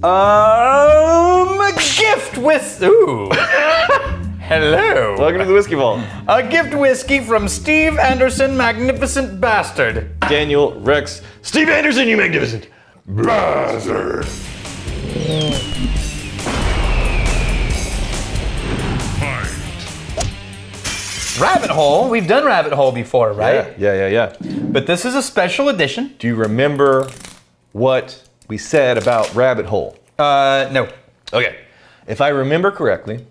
A gift with... Ooh. Hello. Welcome to the Whiskey Vault. A gift whiskey from Steve Anderson, magnificent bastard. Daniel, Rex, Steve Anderson, you magnificent bastard. Rabbit Hole. We've done Rabbit Hole before, right? Yeah. But this is a special edition. Do you remember what we said about Rabbit Hole? No. Okay. If I remember correctly,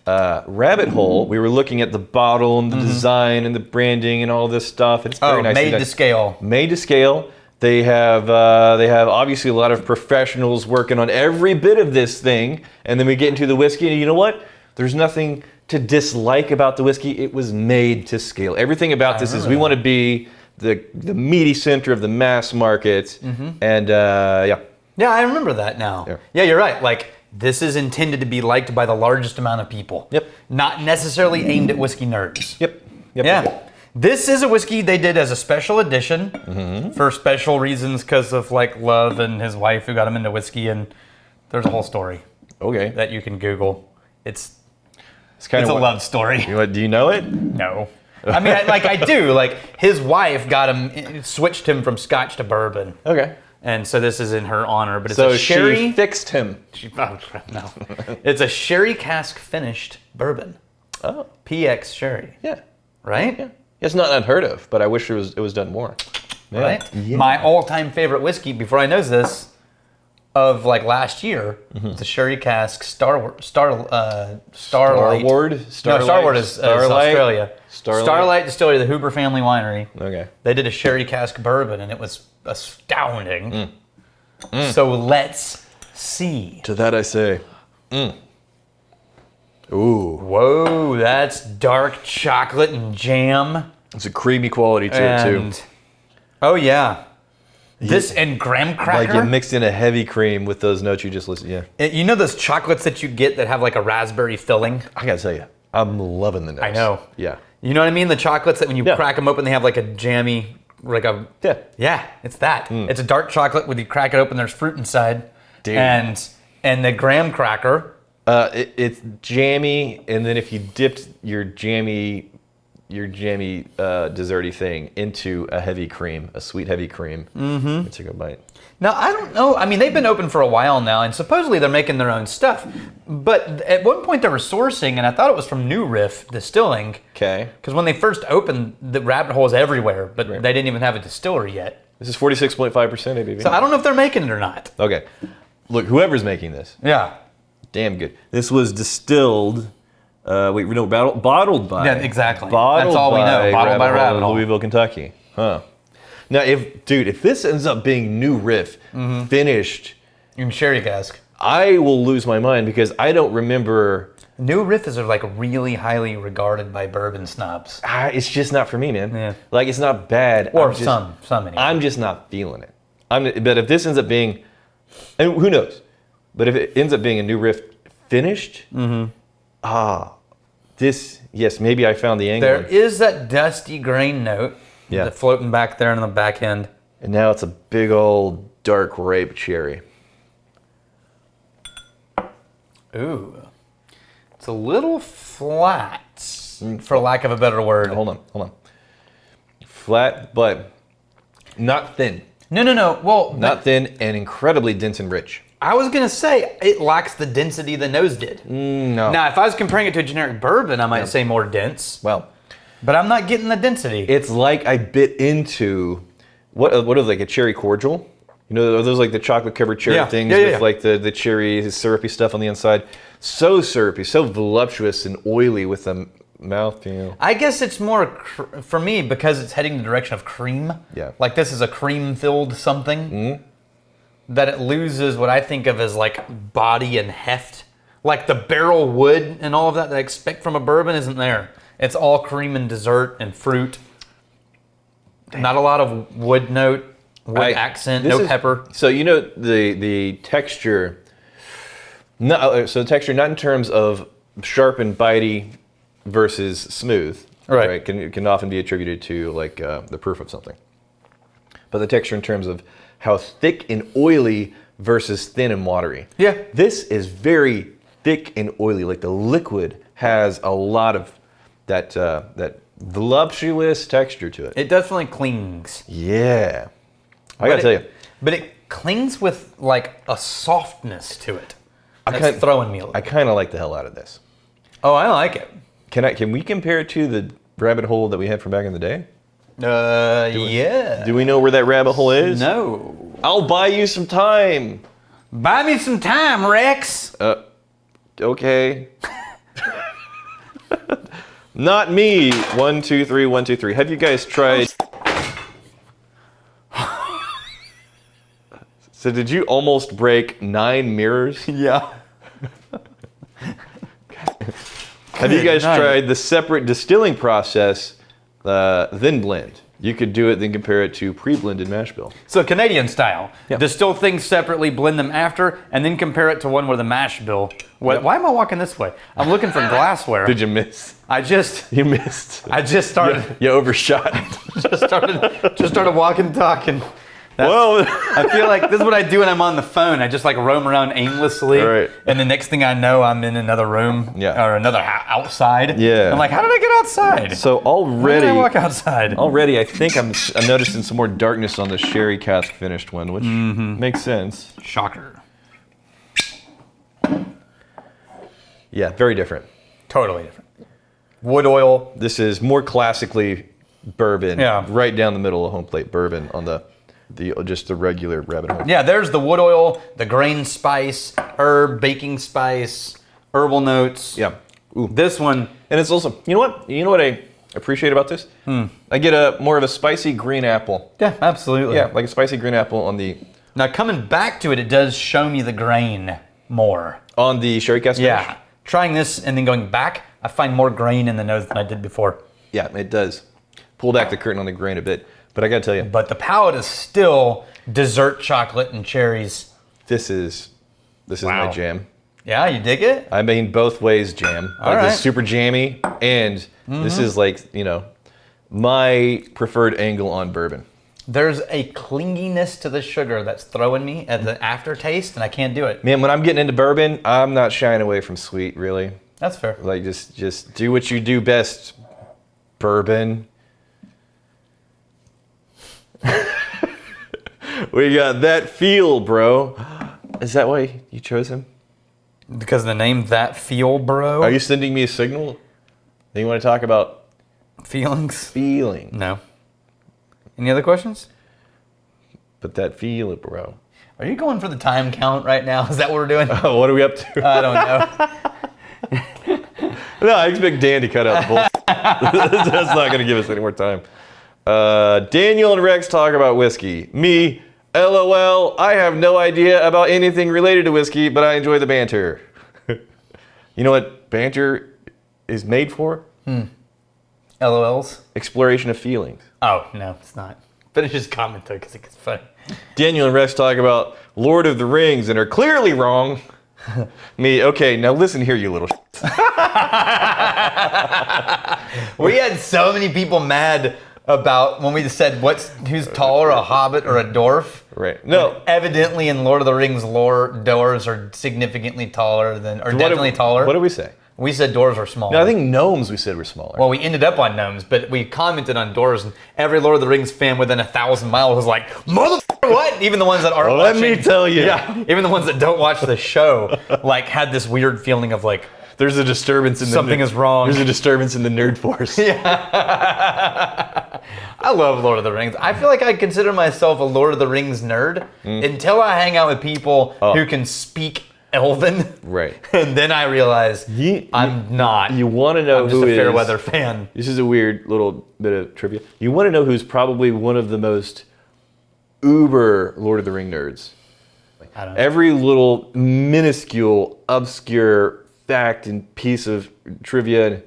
Rabbit Hole, we were looking at the bottle and the design and the branding and all this stuff. It's very nice. Made to scale. Made to scale. They have obviously a lot of professionals working on every bit of this thing. And then we get into the whiskey, and you know what? There's nothing to dislike about the whiskey. It was made to scale. Everything about this is we want to be the meaty center of the mass market. And yeah. Yeah, I remember that now. Yeah, you're right. Like, this is intended to be liked by the largest amount of people. Yep. Not necessarily aimed at whiskey nerds. Yep. This is a whiskey they did as a special edition for special reasons because of like love and his wife who got him into whiskey, and there's a whole story. Okay. That you can Google. It's kind a of love story. Do you know it? No. I mean, I do. Like, his wife got him, switched him from Scotch to bourbon. Okay. And so this is in her honor, but it's a sherry. She fixed him. No. It's a sherry cask finished bourbon. Oh. PX sherry. Yeah. Right? Yeah. It's not unheard of, but I wish it was done more. Yeah. Right? Yeah. My all-time favorite whiskey, before I knows this, of like last year, it's a sherry cask Starlight. No, Starward is Australia. Starlight Distillery, the Hoover family winery. Okay. They did a sherry cask bourbon, and it was astounding. So let's see. To that I say, Ooh. Whoa, that's dark chocolate and jam. It's a creamy quality to it too. Oh yeah. This and graham cracker. Like you mixed in a heavy cream with those notes you just listed. Yeah. You know those chocolates that you get that have like a raspberry filling? I gotta tell you, I'm loving the notes. I know. Yeah. You know what I mean? The chocolates that when you crack them open, they have like a jammy, like a... Yeah, it's that. It's a dark chocolate. When you crack it open, there's fruit inside. Dude. And the graham cracker. It's jammy, and then if you dipped your jammy desserty thing into a heavy cream, a sweet heavy cream, it's a good bite. Now, I don't know. I mean, they've been open for a while now, and supposedly they're making their own stuff. But at one point they were sourcing, and I thought it was from New Riff Distilling. Okay. Because when they first opened, the rabbit holes everywhere, but they didn't even have a distillery yet. This is 46.5% ABV. So I don't know if they're making it or not. Okay. Look, whoever's making this. Yeah. Damn good. This was distilled... bottled by. Yeah, exactly. That's all we know. Bottled by Rabbit Hole, Louisville, Kentucky. Huh. Now, if this ends up being New Riff finished in sherry cask, I will lose my mind because I don't remember. New Riff is like really highly regarded by bourbon snobs. It's just not for me, man. Yeah. Like it's not bad. Or some anyway. I'm just not feeling it. But if this ends up being, and who knows? But if it ends up being a New Riff finished. Yes, maybe I found the angle. There is that dusty grain note floating back there in the back end. And now it's a big old dark rape cherry. Ooh. It's a little flat, for lack of a better word. Hold on. Flat, but not thin. No. Well, not thin and incredibly dense and rich. I was going to say, it lacks the density the nose did. No. Now, if I was comparing it to a generic bourbon, I might say more dense. Well. But I'm not getting the density. It's like I bit into, what is like a cherry cordial? You know, those like the chocolate covered cherry things with like the cherry syrupy stuff on the inside. So syrupy, so voluptuous and oily with the mouth. I guess it's more, for me, because it's heading the direction of cream. Yeah. Like this is a cream-filled something. That it loses what I think of as like body and heft. Like the barrel wood and all of that I expect from a bourbon isn't there. It's all cream and dessert and fruit. Not a lot of wood note, accent, no pepper. So you know the texture, texture not in terms of sharp and bitey versus smooth. Right? Can often be attributed to like the proof of something. But the texture in terms of how thick and oily versus thin and watery. Yeah. This is very thick and oily. Like the liquid has a lot of that voluptuous texture to it. It definitely clings. Yeah. I gotta tell you. But it clings with like a softness to it. That's kinda- throwing me a little. I kind of like the hell out of this. Oh, I like it. Can we compare it to the rabbit hole that we had from back in the day? Yeah. Do we know where that rabbit hole is? No. I'll buy you some time. Buy me some time, Rex. Okay. Not me. 1, 2, 3, 1, 2, 3. Have you guys tried? So did you almost break 9 mirrors? Yeah. Have you guys tried the separate distilling process, then blend? You could do it, then compare it to pre-blended mash bill. So Canadian style. Yeah. Distill things separately, blend them after, and then compare it to one with a mash bill. Why am I walking this way? I'm looking for glassware. Did you miss? You missed. I just started. You overshot. just started walking, talking. Well, I feel like this is what I do when I'm on the phone. I just like roam around aimlessly, right. And the next thing I know, I'm in another room, or another outside. Yeah. I'm like, how did I get outside? So already, How did I walk outside? Already, I think I'm noticing some more darkness on the sherry cask finished one, which makes sense. Shocker. Yeah, very different. Totally different. Wood oil. This is more classically bourbon. Yeah. Right down the middle of home plate bourbon on just the regular rabbit hole. Yeah, there's the wood oil, the grain spice, herb, baking spice, herbal notes. Yeah. Ooh. This one. And it's also, you know what I appreciate about this? I get more of a spicy green apple. Yeah, absolutely. Yeah, like a spicy green apple on the Now coming back to it, it does show me the grain more. sherry cask. Yeah. finish. Trying this and then going back, I find more grain in the nose than I did before. Yeah, it does. Pull back the curtain on the grain a bit. But I gotta tell you, But the palate is still dessert chocolate and cherries. this is Wow. my jam. Yeah, you dig it? I mean, both ways jam. All Like right. this super jammy, and this is like, my preferred angle on bourbon. There's a clinginess to the sugar that's throwing me at the aftertaste, and I can't do it. Man, when I'm getting into bourbon, I'm not shying away from sweet, really. That's fair. Like, just do what you do best, bourbon. We got that feel, bro. Is that why you chose him? Because of the name That Feel, bro. Are you sending me a signal? Then you want to talk about Feelings? feeling? No. Any other questions? But that feel, bro. Are you going for the time count right now? Is that what we're doing? Oh, what are we up to? I don't know. No, I expect Dan to cut out the bullshit. That's not going to give us any more time. Daniel and Rex talk about whiskey. Me, LOL, I have no idea about anything related to whiskey, but I enjoy the banter. You know what banter is made for? LOLs? Exploration of feelings. Oh, no, it's not. Finish his comment though, because it gets funny. Daniel and Rex talk about Lord of the Rings and are clearly wrong. Me, okay, now listen here, you little We had so many people mad about when we said who's taller, a hobbit or a dwarf. Right. No. Evidently in Lord of the Rings lore, dwarves are significantly taller definitely taller. What did we say? We said dwarves are smaller. No, I think gnomes we said were smaller. Well, we ended up on gnomes, but we commented on dwarves, and every Lord of the Rings fan within 1,000 miles was like, "Motherfucker, what?" Even the ones that aren't Let watching. me tell you. Yeah. Even the ones that don't watch the show, like, had this weird feeling of like there's a disturbance in something is wrong. There's a disturbance in the nerd force. I love Lord of the Rings. I feel like I consider myself a Lord of the Rings nerd until I hang out with people who can speak Elven. Right. And then I realize I'm not. You want to know I'm just who a is fair weather fan. This is a weird little bit of trivia. You want to know who's probably one of the most uber Lord of the Ring nerds? I don't know. Every little minuscule, obscure fact and piece of trivia.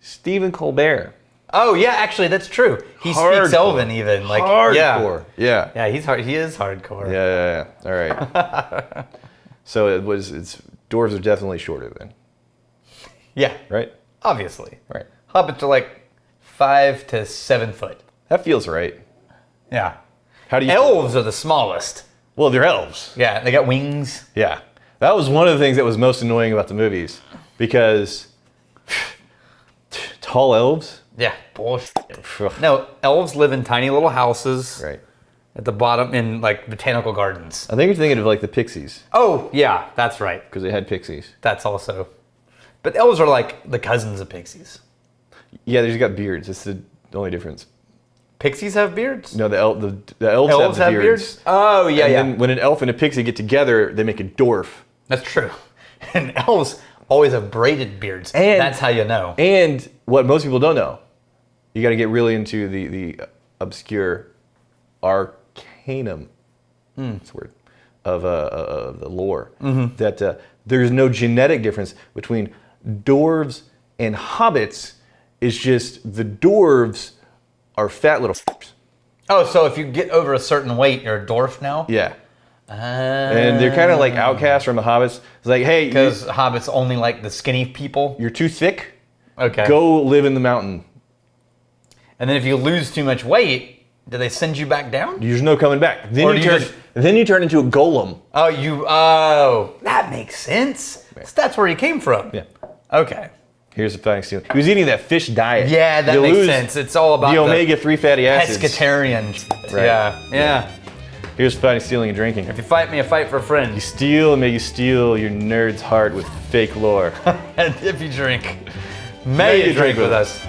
Stephen Colbert. Oh yeah, actually that's true. He speaks Elven even. Like Hardcore. Yeah. Yeah, he's hard. He is hardcore. Yeah. All right. So it's dwarves are definitely shorter then. Yeah. Right? Obviously. Right. Hobbits are like 5 to 7 foot. That feels right. Yeah. How do you Elves are the smallest. Well, they're elves. Yeah, they got wings. Yeah. That was one of the things that was most annoying about the movies. Because tall elves? Yeah, bullshit. No, elves live in tiny little houses Right. at the bottom in like botanical gardens. I think you're thinking of like the pixies. Oh, yeah, that's right. Because they had pixies. That's also. But elves are like the cousins of pixies. Yeah, they just got beards. That's the only difference. Pixies have beards? No, the elves Elves have have the beards. beards? Oh, yeah, And yeah. then when an elf and a pixie get together, they make a dwarf. That's true. And elves always have braided beards. And- That's how you know. And what most people don't know, you got to get really into the obscure arcanum, that's a word, of the lore. That there's no genetic difference between dwarves and hobbits. It's just the dwarves are fat little f***ers. Oh, so if you get over a certain weight, you're a dwarf now? Yeah. And they're kind of like outcasts from the hobbits. It's like, hey, Because hobbits only like the skinny people? you're too thick. Okay. Go live in the mountain. And then if you lose too much weight, do they send you back down? There's no coming back. Then Or you do you turn. just- Then you turn into a golem. Oh, that makes sense. So that's where he came from. Yeah. Okay. Here's the funny thing. He was eating that fish diet. Yeah, that You makes lose sense. It's all about the omega-3 fatty acids. pescatarian. Right. Yeah. Here's finding, stealing, and drinking. If you fight me, I fight for a friend. You steal, and may you steal your nerd's heart with fake lore. And if you drink, may you drink with us.